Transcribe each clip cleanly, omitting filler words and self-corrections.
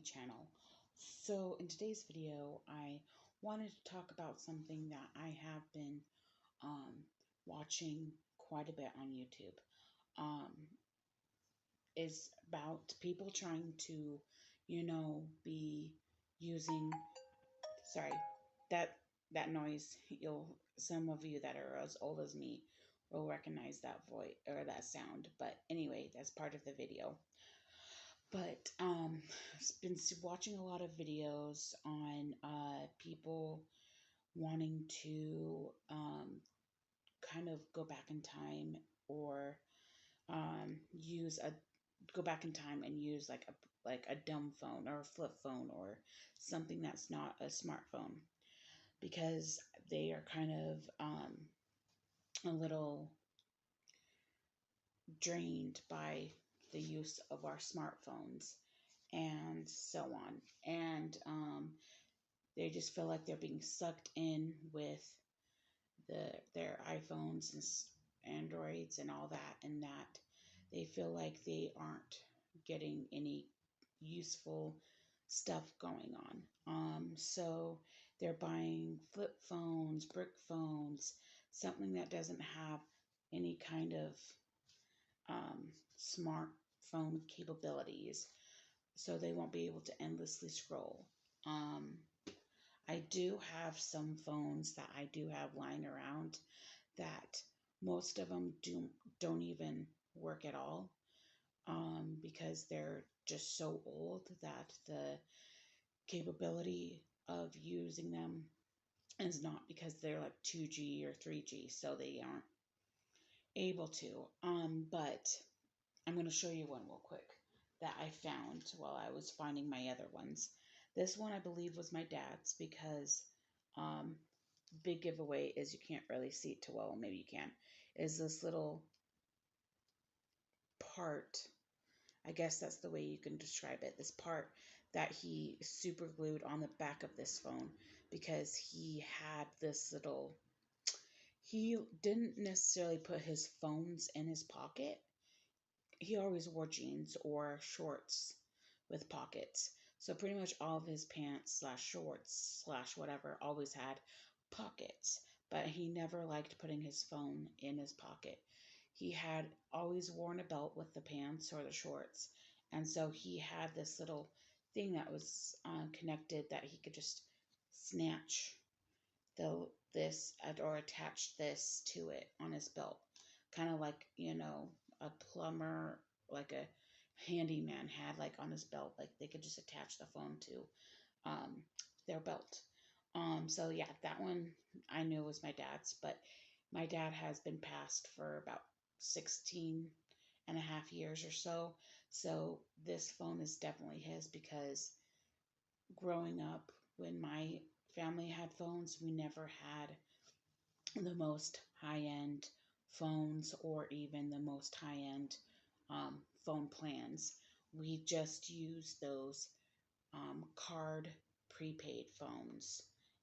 channel. So in today's video, I wanted to talk about something that I have been um, watching quite a bit on YouTube. Um, is about people trying to, be using, sorry, that that noise, some of you that are as old as me will recognize that voice or that sound. But anyway, that's part of the video. But I've been watching a lot of videos on people wanting to kind of go back in time, or use a go back in time and use like a dumb phone or a flip phone or something that's not a smartphone, because they are kind of a little drained by the use of our smartphones and so on. And they just feel like they're being sucked in with their iPhones and Androids and all that, and that they feel like they aren't getting any useful stuff going on. So they're buying flip phones, brick phones, something that doesn't have any kind of smartphone capabilities, so they won't be able to endlessly scroll. Um, I do have some phones that I do have lying around that most of them don't even work at all, because they're just so old that the capability of using them is not, because they're like 2G or 3G, so they aren't able to. But I'm going to show you one real quick that I found while I was finding my other ones. This one I believe was my dad's, because um, big giveaway is you can't really see it too well. Maybe you can. Is this little part? I guess that's the way you can describe it. This part that he super glued on the back of this phone, because he had this little. He didn't necessarily put his phones in his pocket. He always wore jeans or shorts with pockets. So pretty much all of his pants slash shorts slash whatever always had pockets. But he never liked putting his phone in his pocket. He had always worn a belt with the pants or the shorts. And so he had this little thing that was connected, that he could just snatch this or attach this to it on his belt. Kind of like, a plumber, like a handyman had like on his belt, like they could just attach the phone to um, their belt. So yeah, that one I knew was my dad's, but my dad has been passed for about 16 and a half years or so. So this phone is definitely his, because growing up, when my family had phones, we never had the most high-end phones or even the most high-end phone plans. We just used those card prepaid phones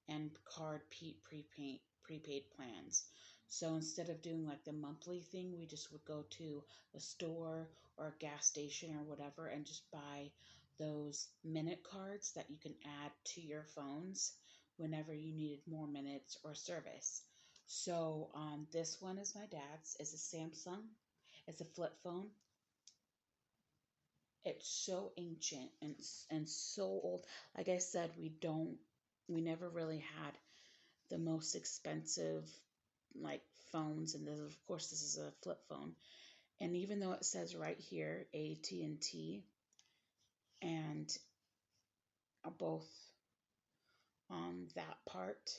and card prepaid plans. So instead of doing like the monthly thing, we just would go to a store or a gas station or whatever and just buy those minute cards that you can add to your phones whenever you needed more minutes or service. So this one is my dad's. It's a Samsung. It's a flip phone. It's so ancient and so old. Like I said, we never really had the most expensive like phones, and of course this is a flip phone. And even though it says right here AT&T and both on that part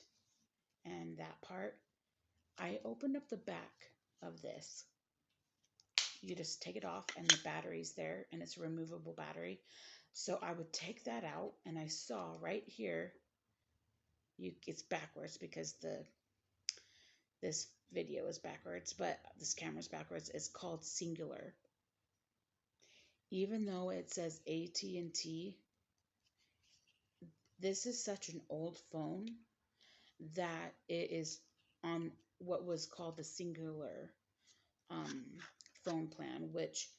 and that part, I opened up the back of this. You just take it off and the battery's there, and it's a removable battery. So I would take that out, and I saw right here, it's backwards because this video is backwards, but this camera's backwards. It's called singular. Even though it says AT&T, this is such an old phone that it is on what was called the singular phone plan, which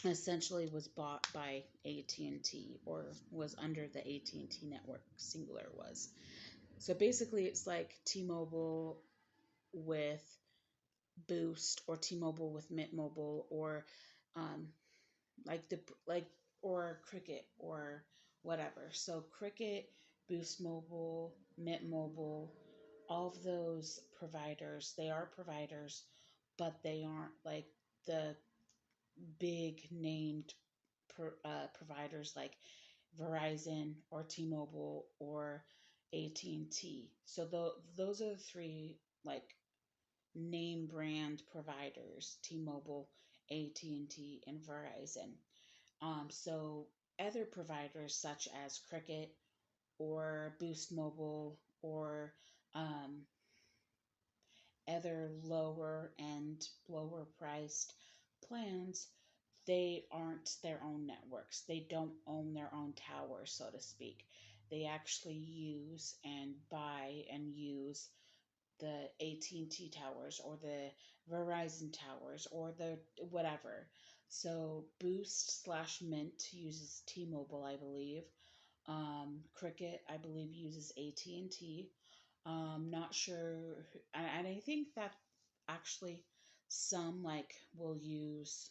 essentially was bought by AT&T, or was under the AT&T network. Singular was. So basically it's like T-Mobile with Boost, or T-Mobile with Mint Mobile, or um, like the like or Cricket or whatever. So Cricket, Boost Mobile, Mint Mobile, all of those providers, they are providers, but they aren't like the big named providers like Verizon or T-Mobile or AT&T. So those are the three like name brand providers: T-Mobile, AT&T, and T, and Verizon. So other providers such as Cricket or Boost Mobile, or um, other lower and lower priced plans, they aren't their own networks. They don't own their own towers, so to speak. They actually use and buy and use the AT&T towers or the Verizon towers or the whatever. So Boost slash Mint uses T-Mobile, I believe. Cricket, I believe, uses AT&T. Not sure, and I think that actually some like will use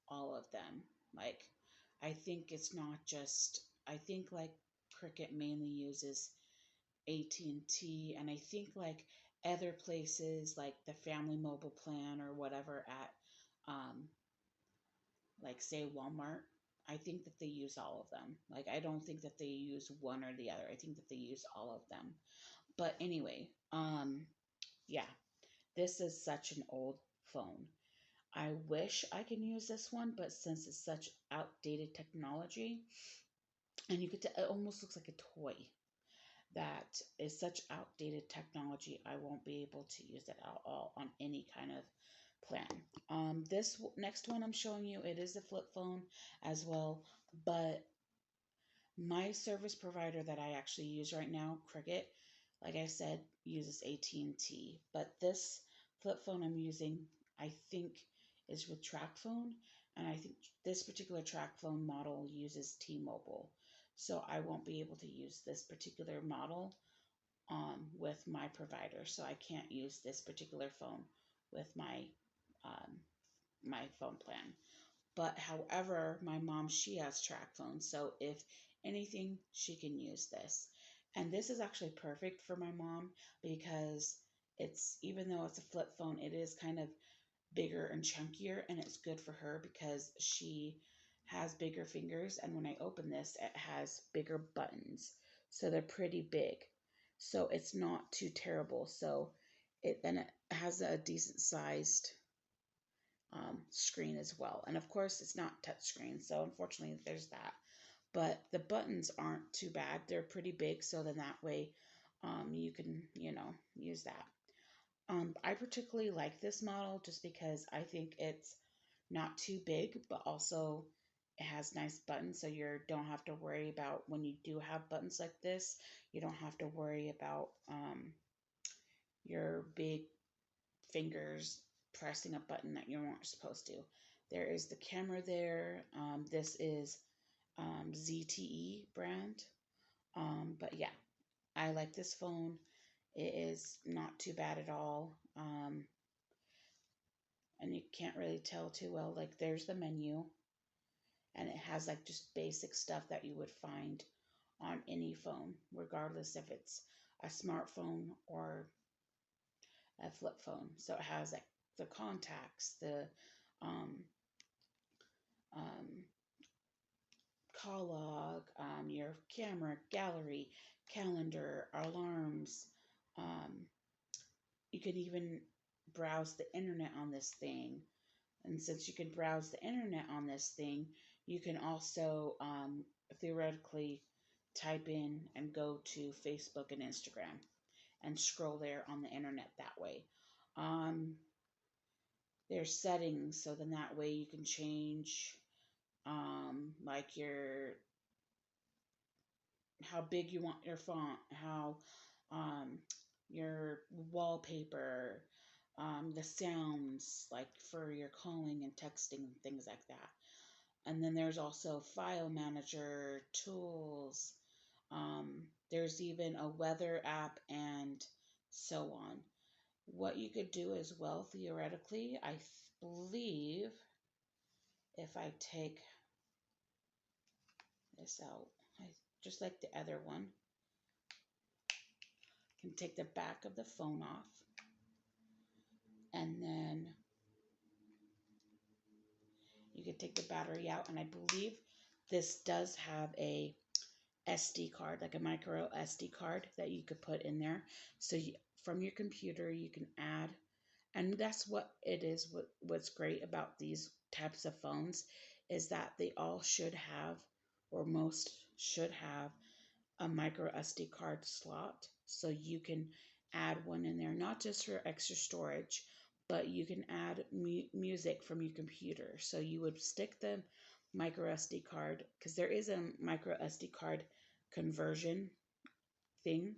all of them. Like, I think it's not just. I think like Cricket mainly uses AT&T, and T, and I think like other places like the Family Mobile Plan or whatever at like say Walmart, I think that they use all of them. Like, I don't think that they use one or the other. I think that they use all of them. But anyway, yeah, this is such an old phone. I wish I can use this one, but since it's such outdated technology, and you could it almost looks like a toy, that is such outdated technology, I won't be able to use it at all on any kind of plan. This next one I'm showing you, it is a flip phone as well, but my service provider that I actually use right now, Cricket, like I said, uses AT&T, but this flip phone I'm using, I think, is with TracFone, and I think this particular TracFone model uses T-Mobile. So I won't be able to use this particular model with my provider. So I can't use this particular phone with um, my phone plan. But however, my mom, she has track phones. So if anything, she can use this. And this is actually perfect for my mom because it's, even though it's a flip phone, it is kind of bigger and chunkier, and it's good for her because she has bigger fingers, and when I open this it has bigger buttons, so they're pretty big, so it's not too terrible. So it has a decent sized screen as well, and of course it's not touch screen, so unfortunately there's that, but the buttons aren't too bad. They're pretty big, so then that way you can, use that. I particularly like this model just because I think it's not too big, but also it has nice buttons, so you don't have to worry about, when you do have buttons like this, you don't have to worry about your big fingers pressing a button that you weren't supposed to. There is the camera there. This is ZTE brand. But yeah, I like this phone. It is not too bad at all. And you can't really tell too well. Like, there's the menu, and it has like just basic stuff that you would find on any phone, regardless if it's a smartphone or a flip phone. So it has like the contacts, the um, um, call log, your camera, gallery, calendar, alarms. Um, you can even browse the internet on this thing. And since you can browse the internet on this thing, you can also theoretically type in and go to Facebook and Instagram and scroll there on the internet that way. Um, there's settings, so then that way you can change like how big you want your font, how um, your wallpaper, the sounds like for your calling and texting and things like that. And then there's also file manager, tools. There's even a weather app and so on. What you could do as well, theoretically, believe if I take this out, I, just like the other one, can take the back of the phone off, and then you can take the battery out, and I believe this does have a SD card, like a micro SD card that you could put in there. So from your computer, you can add, and that's what it is. What's great about these types of phones is that they all should have, or most should have, a micro SD card slot. So you can add one in there, not just for extra storage, but you can add music from your computer. So you would stick the micro SD card, because there is a micro SD card conversion thing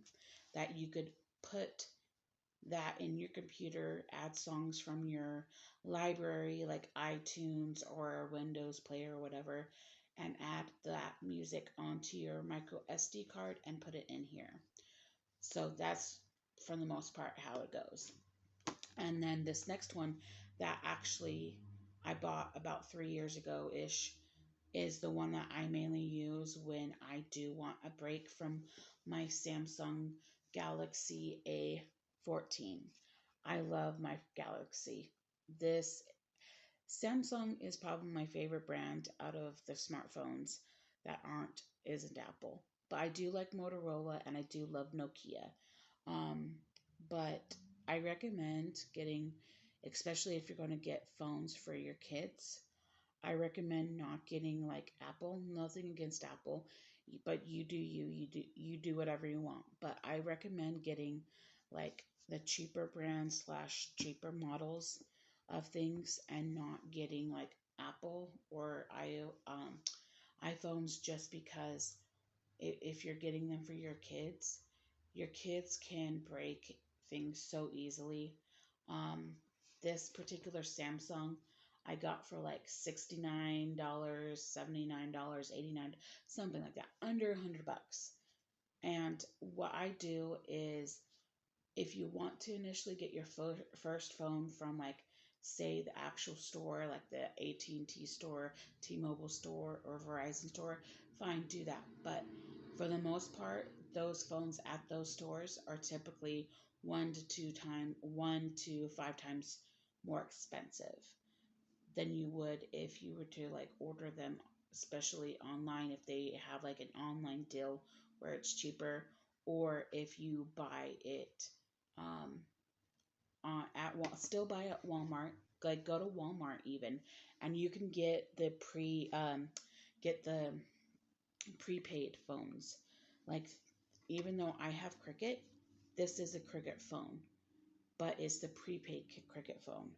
that you could put that in your computer, add songs from your library like iTunes or Windows Player or whatever, and add that music onto your micro SD card and put it in here. So that's for the most part how it goes. And then this next one that actually I bought about 3 years ago ish is the one that I mainly use when I do want a break from my Samsung Galaxy A14. I love my Galaxy. This Samsung is probably my favorite brand out of the smartphones that isn't Apple. But I do like Motorola and I do love Nokia. Um, but I recommend getting, especially if you're going to get phones for your kids, I recommend not getting like Apple. Nothing against Apple, but you do whatever you want. But I recommend getting like the cheaper brands slash cheaper models of things and not getting like Apple or iPhones, just because if you're getting them for your kids can break things so easily. Um, this particular Samsung I got for like $69, $79, $89, something like that, under $100. And what I do is, if you want to initially get your first phone from, like, say the actual store, like the AT&T store, T-Mobile store, or Verizon store, fine, do that. But for the most part, those phones at those stores are typically 1 to 5 times more expensive than you would if you were to like order them, especially online, if they have like an online deal where it's cheaper, or if you buy it um, still buy at Walmart. Like, go to Walmart even, and you can get the prepaid phones. Like, even though I have Cricket, this is a Cricket phone, but it's the prepaid Cricket phone.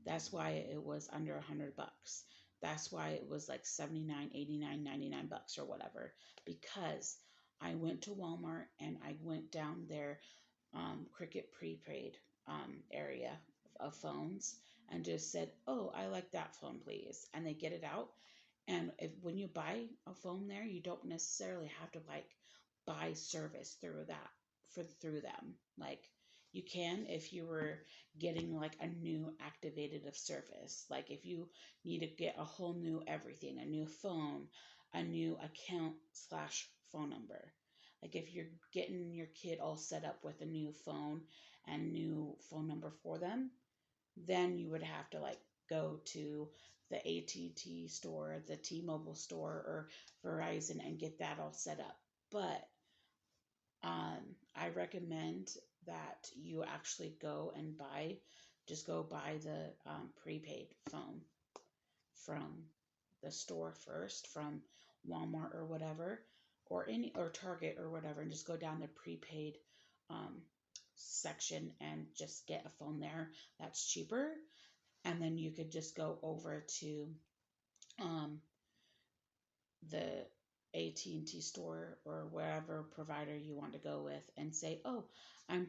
That's why it was under $100. That's why it was like 79, 89, $99 or whatever. Because I went to Walmart and I went down their Cricket prepaid area of phones and just said, "Oh, I like that phone, please." And they get it out. And when you buy a phone there, you don't necessarily have to like buy service through them. Like, you can if you were getting like a new activated of service. Like, if you need to get a whole new everything, a new phone, a new account slash phone number. Like, if you're getting your kid all set up with a new phone and new phone number for them, then you would have to like go to the AT&T store, the T-Mobile store, or Verizon and get that all set up. But I recommend that you actually just go buy the prepaid phone from the store first, from Walmart or whatever, or Target or whatever, and just go down the prepaid um, section and just get a phone there that's cheaper. And then you could just go over to um, the AT&T store or wherever provider you want to go with and say, "Oh, I'm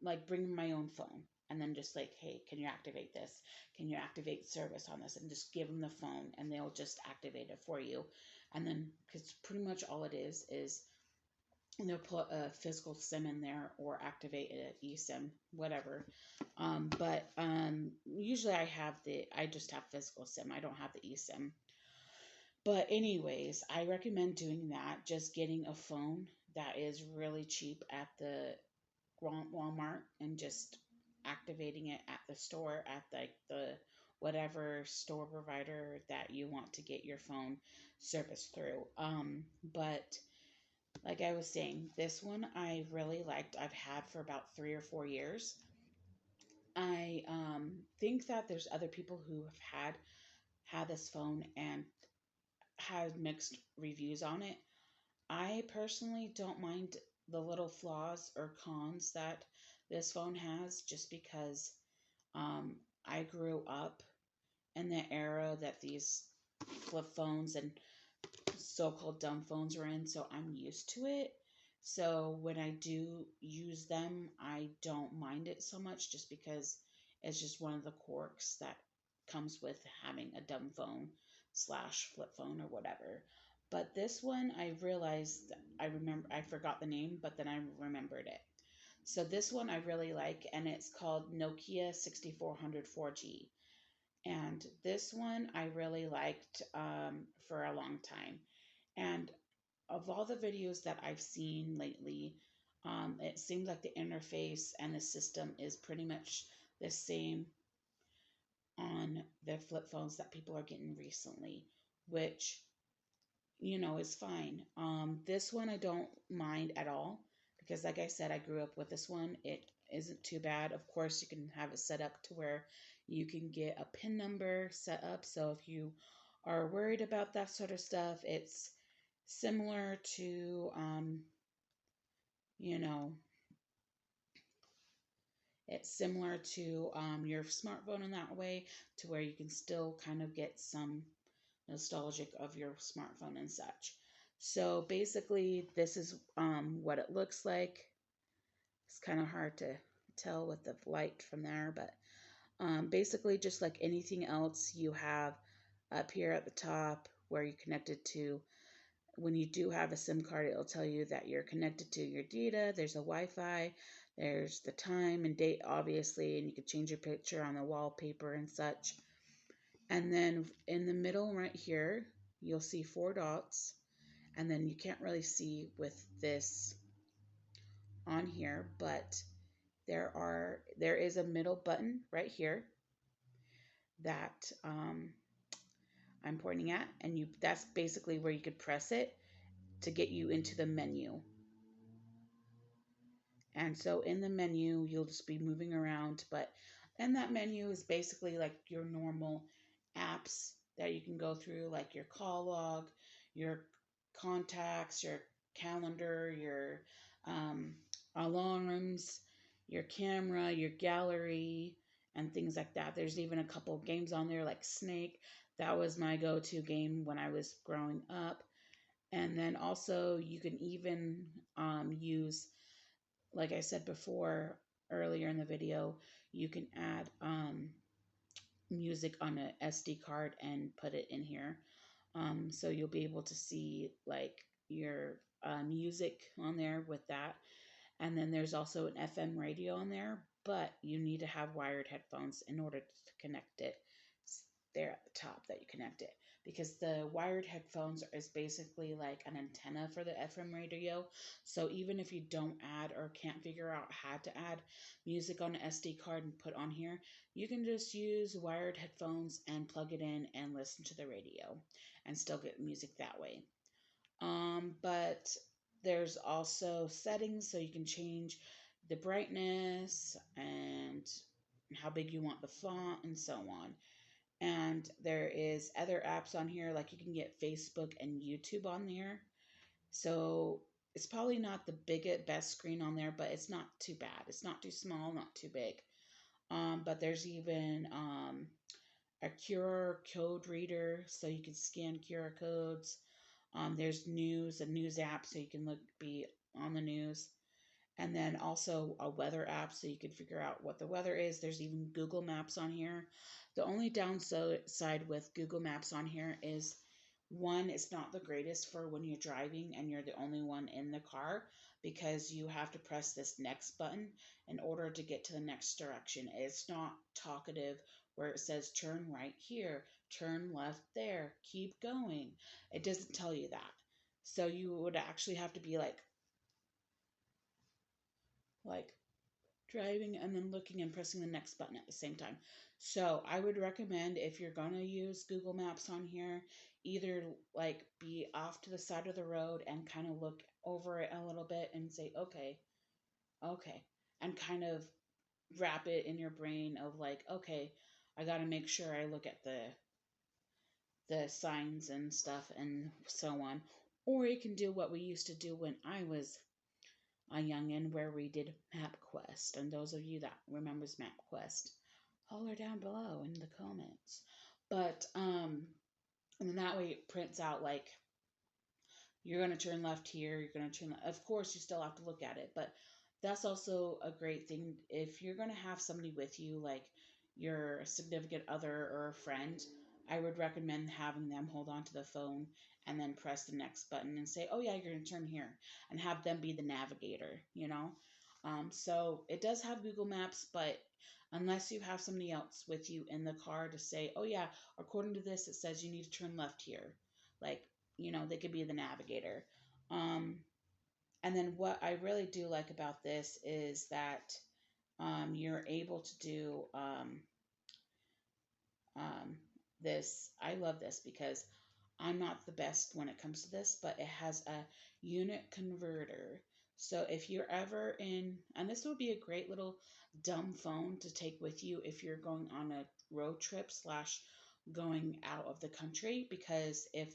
like bringing my own phone," and then just like, hey, can you activate this? Can you activate service on this? And just give them the phone and they'll just activate it for you. And then, because pretty much all it is they'll put a physical SIM in there or activate an eSIM, whatever. But usually I just have physical SIM. I don't have the eSIM. But anyways, I recommend doing that. Just getting a phone that is really cheap at the Walmart and just activating it at the store at like the whatever store provider that you want to get your phone service through. But like I was saying, this one I really liked. I've had for about 3 or 4 years. I think that there's other people who have had this phone and had mixed reviews on it. I personally don't mind the little flaws or cons that this phone has just because um, I grew up in the era that these flip phones and so-called dumb phones were in, so I'm used to it. So when I do use them, I don't mind it so much just because it's just one of the quirks that comes with having a dumb phone slash flip phone or whatever. But this one, I realized I forgot the name, but then I remembered it. So this one I really like, and it's called Nokia 6400 4G. And this one I really liked for a long time. And of all the videos that I've seen lately, it seems like the interface and the system is pretty much the same on the flip phones that people are getting recently, which is fine. This one I don't mind at all because, like I said, I grew up with this one. It isn't too bad. Of course, you can have it set up to where you can get a PIN number set up. So if you are worried about that sort of stuff, it's similar to, you know, it's similar to your smartphone in that way, to where you can still kind of get some nostalgic of your smartphone and such. So basically, this is what it looks like. It's kind of hard to tell with the light from there, but basically, just like anything else, you have up here at the top where you're connected to. When you do have a SIM card, it'll tell you that you're connected to your data. There's a Wi-Fi. There's the time and date, obviously, and you can change your picture on the wallpaper and such. And then in the middle right here, you'll see 4 dots. And then you can't really see with this on here, but there is a middle button right here that I'm pointing at, and that's basically where you could press it to get you into the menu. And so in the menu, you'll just be moving around, but in that menu is basically like your normal apps that you can go through, like your call log, your contacts, your calendar, your um, alarms, your camera, your gallery, and things like that. There's even a couple games on there like Snake. That was my go-to game when I was growing up. And then also you can even use, like I said before earlier in the video, you can add music on a SD card and put it in here. So you'll be able to see like your music on there with that. And then there's also an FM radio on there, but you need to have wired headphones in order to connect it. It's there at the top that you connect it, because the wired headphones is basically like an antenna for the FM radio. So even if you don't add or can't figure out how to add music on an SD card and put on here, you can just use wired headphones and plug it in and listen to the radio and still get music that way. But there's also settings, so you can change the brightness and how big you want the font and so on. And there is other apps on here, like you can get Facebook and YouTube on there. So it's probably not the biggest best screen on there, but it's not too bad. It's not too small, not too big. But there's even a QR code reader, so you can scan QR codes. There's news, a news app, so you can be on the news. And then also a weather app so you can figure out what the weather is. There's even Google Maps on here. The only downside with Google Maps on here is one, it's not the greatest for when you're driving and you're the only one in the car because you have to press this next button in order to get to the next direction. It's not talkative where it says turn right here, turn left there, keep going. It doesn't tell you that. So you would actually have to be like driving and then looking and pressing the next button at the same time. So I would recommend if you're going to use Google Maps on here, either like be off to the side of the road and kind of look over it a little bit and say, okay, okay, and kind of wrap it in your brain of like, okay, I got to make sure I look at the signs and stuff and so on. Or you can do what we used to do when I was a youngin where we did MapQuest. And those of you that remembers MapQuest, holler down below in the comments. But and then that way it prints out like you're going to turn left here, you're going to turn left. Of course, you still have to look at it, but that's also a great thing if you're going to have somebody with you, like your significant other or a friend. I would recommend having them hold on to the phone and then press the next button and say, "Oh yeah, you're going to turn here," and have them be the navigator. So it does have Google Maps, but unless you have somebody else with you in the car to say, "Oh yeah, according to this, it says you need to turn left here," like they could be the navigator. Um, and then what I really do like about this is that you're able to do um, this. I love this because I'm not the best when it comes to this, but it has a unit converter. So if you're ever in, and this would be a great little dumb phone to take with you if you're going on a road trip slash going out of the country, because if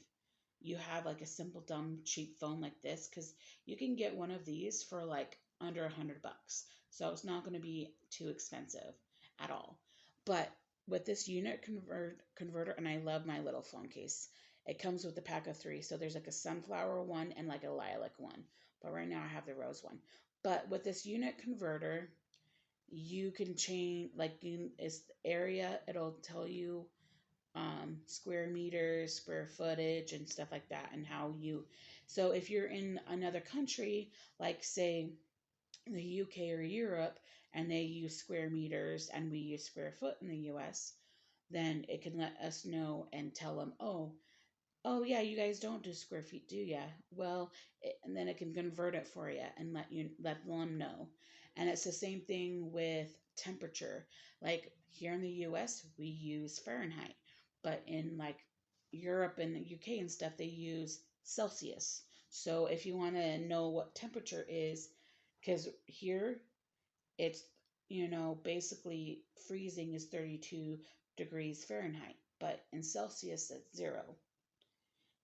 you have like a simple dumb cheap phone like this, because you can get one of these for like under $100, so it's not going to be too expensive at all. But with this converter, and I love my little phone case. It comes with a pack of three, so there's like a sunflower one and like a lilac one. But right now I have the rose one. But with this unit converter, you can change it's area. It'll tell you square meters, square footage, and stuff like that, and how you. So if you're in another country, like say the UK or Europe, and they use square meters and we use square foot in the US, then it can let us know and tell them, oh yeah, you guys don't do square feet, do ya? Well, and then it can convert it for you and let them know. And it's the same thing with temperature. Like here in the US, we use Fahrenheit, but in like Europe and the UK and stuff, they use Celsius. So if you want to know what temperature is, because here it's basically freezing is 32 degrees Fahrenheit, but in Celsius it's zero.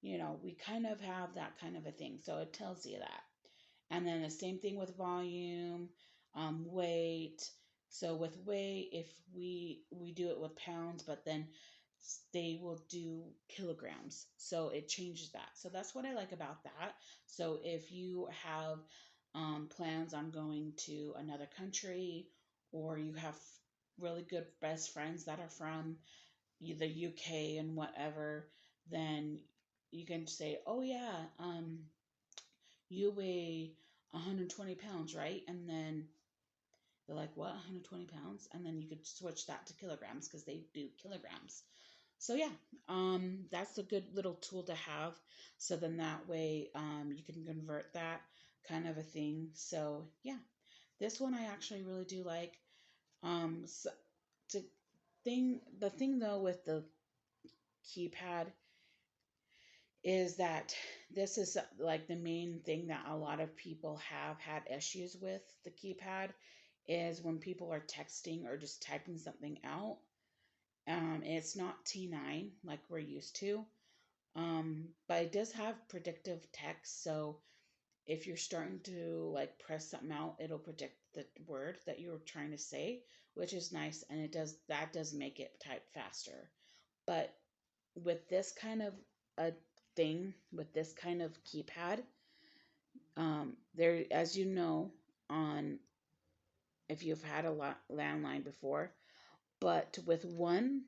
We kind of have that kind of a thing. So it tells you that. And then the same thing with volume, weight. So with weight, if we do it with pounds, but then they will do kilograms. So it changes that. So that's what I like about that. So if you have plans on going to another country, or you have really good best friends that are from the UK and whatever, then you can say, "Oh yeah, you weigh 120 pounds, right?" And then they're like, "What, 120 pounds?" And then you could switch that to kilograms because they do kilograms. So yeah, that's a good little tool to have. So then that way, you can convert that kind of a thing. So yeah, this one I actually really do like. So to the thing though with the keypad is that this is like the main thing that a lot of people have had issues with the keypad is when people are texting or just typing something out. It's not T9 like we're used to, but it does have predictive text. So if you're starting to like press something out, it'll predict the word that you're trying to say, which is nice, and that does make it type faster. But with this kind of a thing, with this kind of keypad, there, as you know, on if you've had a landline before. But with one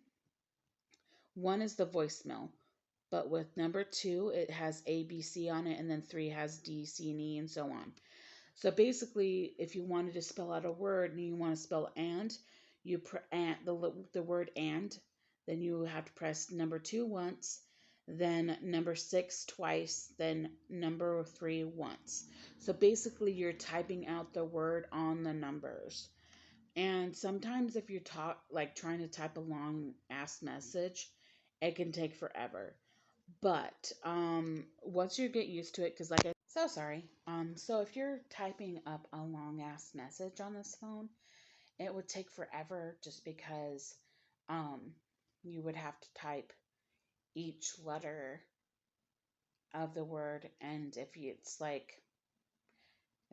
is the voicemail. But with number two, it has A, B, C on it, and then three has D, C, and E, and so on. So basically, if you wanted to spell out a word and you want to spell and, the word and, then you have to press number two once, then number six twice, then number three once. So basically, you're typing out the word on the numbers. And sometimes if you're like trying to type a long ass message, it can take forever. But once you get used to it, because like I so sorry. So if you're typing up a long ass message on this phone, it would take forever just because um you would have to type each letter of the word, and if it's like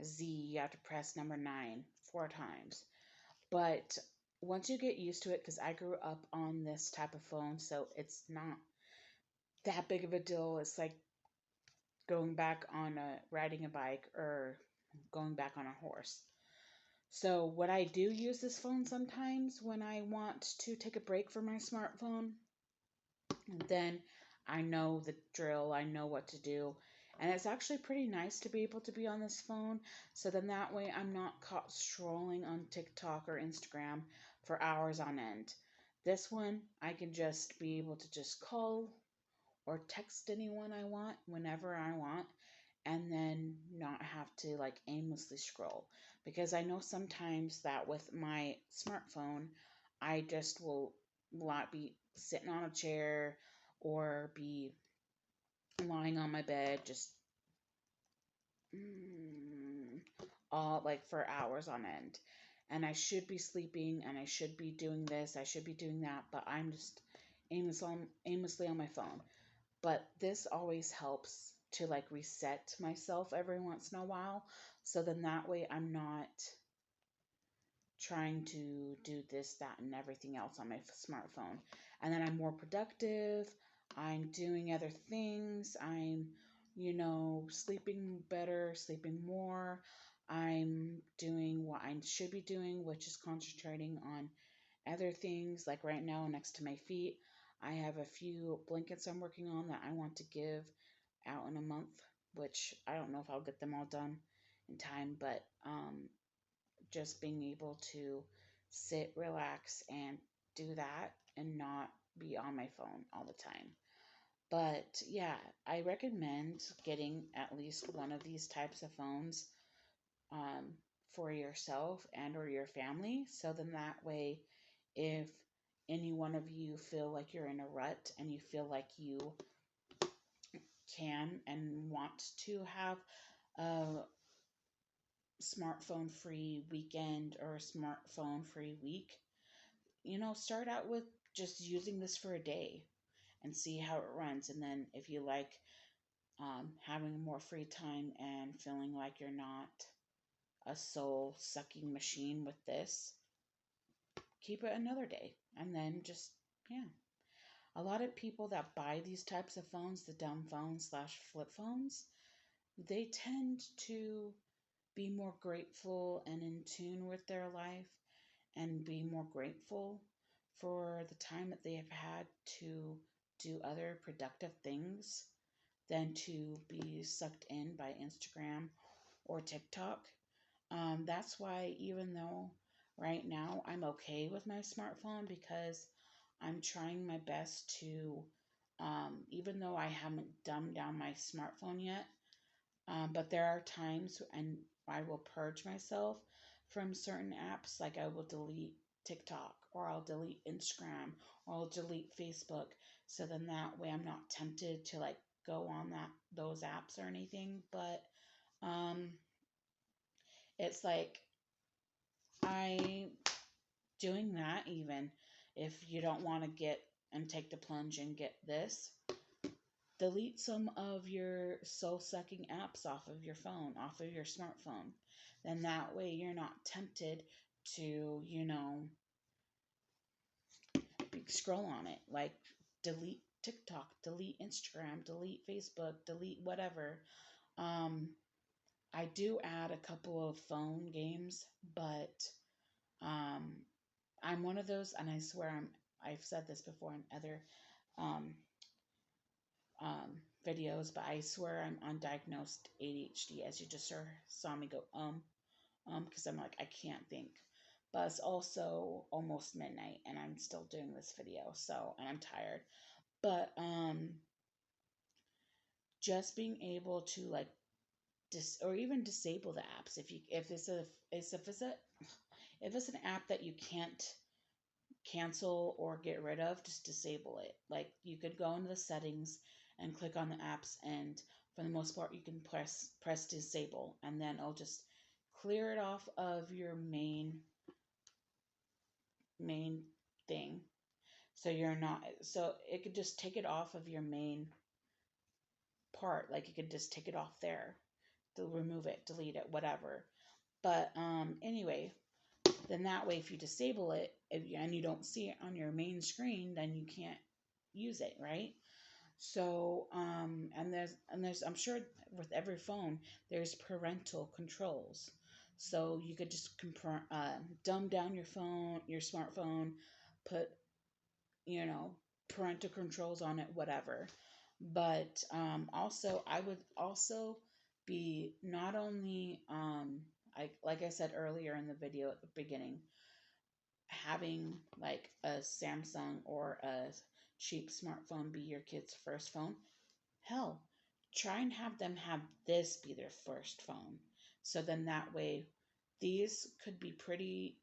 Z, you have to press number 9 4 times. But once you get used to it, because I grew up on this type of phone, so it's not that big of a deal. It's like going back on riding a bike or going back on a horse. So what I do use this phone sometimes when I want to take a break from my smartphone, then I know the drill, I know what to do. And it's actually pretty nice to be able to be on this phone. So then that way I'm not caught scrolling on TikTok or Instagram for hours on end. This one, I can just be able to just call or text anyone I want whenever I want, and then not have to like aimlessly scroll, because I know sometimes that with my smartphone I just will not be sitting on a chair or be lying on my bed just all like for hours on end, and I should be sleeping and I should be doing this, I should be doing that, but I'm just aimlessly on my phone. But this always helps to like reset myself every once in a while. So then that way I'm not trying to do this, that, and everything else on my smartphone. And then I'm more productive. I'm doing other things. I'm, sleeping better, sleeping more. I'm doing what I should be doing, which is concentrating on other things. Like right now, next to my feet, I have a few blankets I'm working on that I want to give out in a month, which I don't know if I'll get them all done in time, but just being able to sit, relax, and do that and not be on my phone all the time. But yeah, I recommend getting at least one of these types of phones um, for yourself and or your family. So then that way, if any one of you feel like you're in a rut and you feel like you can and want to have a smartphone free weekend or a smartphone free week, start out with just using this for a day and see how it runs. And then if you like having more free time and feeling like you're not a soul sucking machine with this, keep it another day. And then just, yeah. A lot of people that buy these types of phones, the dumb phones slash flip phones, they tend to be more grateful and in tune with their life and be more grateful for the time that they have had to do other productive things than to be sucked in by Instagram or TikTok. That's why, even though right now I'm okay with my smartphone, because I'm trying my best to, even though I haven't dumbed down my smartphone yet, but there are times and I will purge myself from certain apps, like I will delete TikTok or I'll delete Instagram or I'll delete Facebook. So then that way I'm not tempted to like go on those apps or anything. But um, it's like I doing that, even if you don't want to get and take the plunge and get this, delete some of your soul sucking apps off of your phone, off of your smartphone. Then that way you're not tempted to, scroll on it. Like delete TikTok, delete Instagram, delete Facebook, delete whatever. Um, I do add a couple of phone games, but um, I'm one of those, and I swear I've said this before in other um, um, videos, but I swear I'm undiagnosed ADHD, as you just saw me go, because I'm like, I can't think. But it's also almost midnight, and I'm still doing this video, so, and I'm tired. But just being able to like or even disable the apps if it's an app that you can't cancel or get rid of, just disable it. Like you could go into the settings and click on the apps, and for the most part you can press disable, and then it'll just clear it off of your main thing. So you're not, so it could just take it off of your main part. Like you could just take it off there, to remove it, delete it, whatever. But anyway, then that way if you disable it and you don't see it on your main screen, then you can't use it, right? So and there's I'm sure with every phone there's parental controls. So you could just dumb down your smartphone, put, you know, parental controls on it, whatever. But also, I would also be not only, like I said earlier in the video at the beginning, having like a Samsung or a cheap smartphone be your kid's first phone. Hell, try and have them have this be their first phone. So then that way, these could be pretty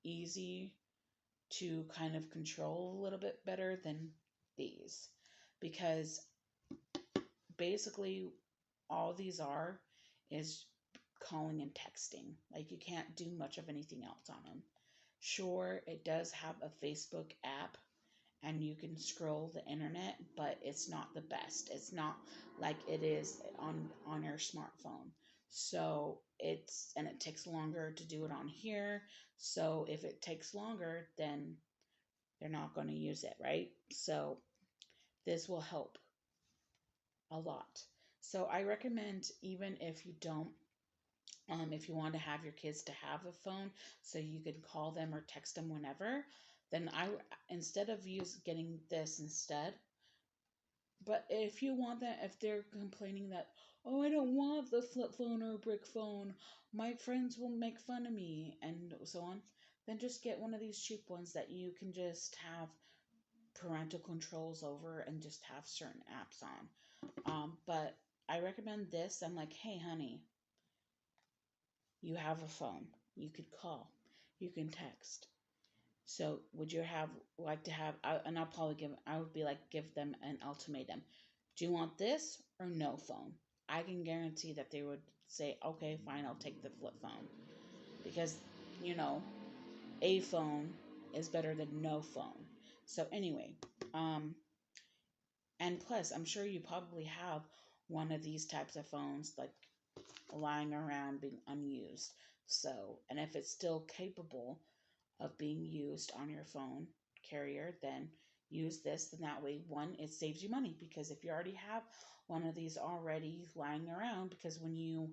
easy to kind of control a little bit better than these, because basically all these are is calling and texting. Like you can't do much of anything else on them. Sure, it does have a Facebook app and you can scroll the internet, but it's not the best. It's not like it is on your smartphone. So it takes longer to do it on here. So if it takes longer, then they're not going to use it, right? So this will help a lot. So I recommend, even if you don't, if you want to have your kids to have a phone so you can call them or text them whenever, then instead of getting this instead. But if you want that, if they're complaining that, oh, I don't want the flip phone or brick phone, my friends will make fun of me and so on, then just get one of these cheap ones that you can just have parental controls over and just have certain apps on. But I recommend this. I'm like, hey, honey, you have a phone. You could call. You can text. So would you like to have? And I'll probably I would be like, give them an ultimatum. Do you want this or no phone? I can guarantee that they would say, okay, fine, I'll take the flip phone, because you know a phone is better than no phone. So anyway, and plus, I'm sure you probably have one of these types of phones like lying around being unused. So, and if it's still capable of being used on your phone carrier, then use this. Then that way, one, it saves you money, because if you already have one of these already lying around, because when you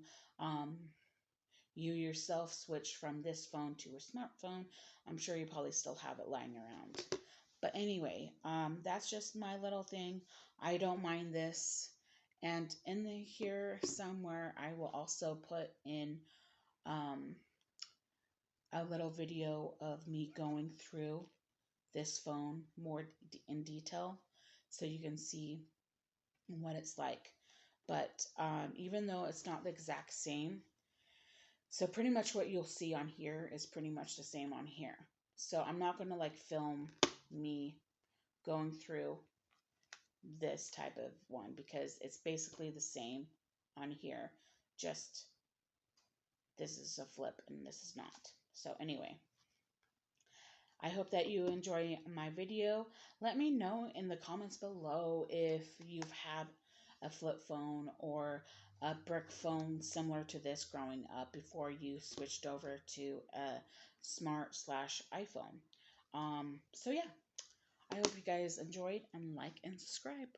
yourself switch from this phone to a smartphone, I'm sure you probably still have it lying around. But anyway, that's just my little thing. I don't mind this. And in here somewhere, I will also put in um, a little video of me going through this phone more in detail, so you can see what it's like. But even though it's not the exact same, so pretty much what you'll see on here is pretty much the same on here. So I'm not going to like film me going through this type of one, because it's basically the same on here, just this is a flip and this is not. So anyway, I hope that you enjoy my video. Let me know in the comments below if you've had a flip phone or a brick phone similar to this growing up before you switched over to a smart/iPhone. So yeah, I hope you guys enjoyed, and like and subscribe.